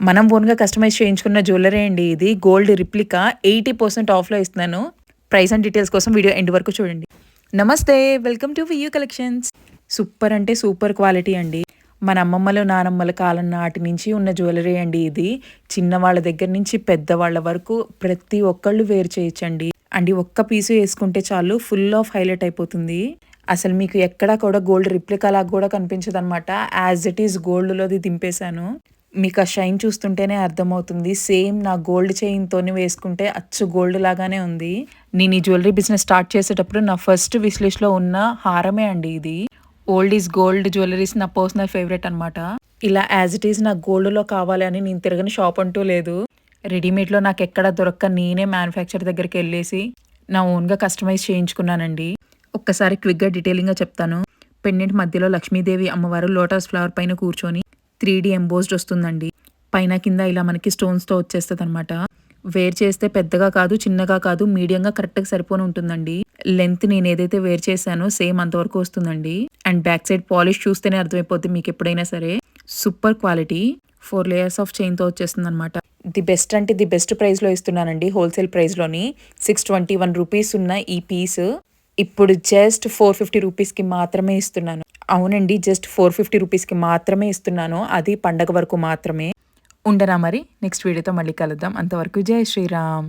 మనం ఓన్‌గా కస్టమైజ్ చేయించుకున్న జ్యువెల్లరీ అండి ఇది. గోల్డ్ రిప్లికా 80% ఆఫ్‌లో ఇస్తున్నాను. ప్రైస్ అండ్ డీటెయిల్స్ కోసం వీడియో ఎండ్ వరకు చూడండి. నమస్తే! Welcome to view collections. Super అంటే సూపర్ క్వాలిటీ అండి. మన అమ్మమ్మలు, నానమ్మల కాలం నాటి నుంచి ఉన్న జ్యువెల్లరీ అండి ఇది. చిన్నవాళ్ళ దగ్గర నుంచి పెద్దవాళ్ళ వరకు ప్రతి ఒక్కళ్ళు వేర్ చేయొచ్చండి. అండి ఒక్క పీసు యేసుకుంటే చాలు ఫుల్ ఆఫ్ హైలైట్ అయిపోతుంది. అసలు మీకు ఎక్కడా కూడా గోల్డ్ రిప్లికా లాగా కూడా కనిపించదనమాట. యాజ్ ఇట్ ఈజ్ గోల్డ్‌లోది దింపేశాను. మీకు ఆ షైన్ చూస్తుంటేనే అర్థమవుతుంది. సేమ్ నా గోల్డ్ చైన్‌తోని వేసుకుంటే అచ్చు గోల్డ్ లాగానే ఉంది. నేను ఈ జ్యువెల్లరీ బిజినెస్ స్టార్ట్ చేసేటప్పుడు నా ఫస్ట్ విష్ లిస్ట్‌లో ఉన్న హారమే అండి ఇది. ఓల్డ్ ఈజ్ గోల్డ్ జ్యువెల్లరీస్ నా పర్సనల్ ఫేవరెట్ అనమాట. ఇలా యాజ్ ఇట్ ఈజ్ నాకు గోల్డ్‌లో కావాలి అని నేను తిరగని షాప్ అంటూ లేదు. రెడీమేడ్‌లో నాకెక్కడ దొరక్క నేనే మ్యానుఫ్యాక్చర్ దగ్గరికెళ్ళేసి నా ఓన్‌గా కస్టమైజ్ చేయించుకున్నానండి. ఒక్కసారి క్విక్‌గా డీటెయిలింగ్‌గా చెప్తాను. పెండెంట్ మధ్యలో లక్ష్మీదేవి అమ్మవారు లోటస్ ఫ్లవర్ పైన కూర్చొని 3D ఎంబోస్డ్ వస్తుందండి. పైన కింద ఇలా మనకి స్టోన్స్‌తో వచ్చేస్తదనమాట. వేర్ చేస్తే పెద్దగా కాదు, చిన్నగా కాదు, మీడియంగా కరెక్ట్‌గా సరిపోని ఉంటుందండి. లెంత్ నేనేదైతే వేర్ చేశానో సేమ్ అంతవరకు వస్తుందండి. అండ్ బ్యాక్ సైడ్ పాలిష్ చూస్తేనే అర్థమైపోద్ది మీకెప్పుడైనా సరే. సూపర్ క్వాలిటీ 4 లేయర్స్ ఆఫ్ చైన్‌తో వచ్చేస్తుందనమాట. ది బెస్ట్ అంటే ది బెస్ట్ ప్రైస్‌లో ఇస్తున్నానండి. హోల్‌సేల్ ప్రైస్‌లోని 621 రూపీస్ ఉన్న ఈ పీస్ ఇప్పుడు జస్ట్ 450 రూపీస్‌కి మాత్రమే ఇస్తున్నాను. అవునండి. జస్ట్ 450 రూపీస్‌కి మాత్రమే ఇస్తున్నాను. అది పండగ వరకు మాత్రమే. ఉండనా మరి? నెక్స్ట్ వీడియోతో మళ్ళీ కలుద్దాం. అంతవరకు జై శ్రీరామ్.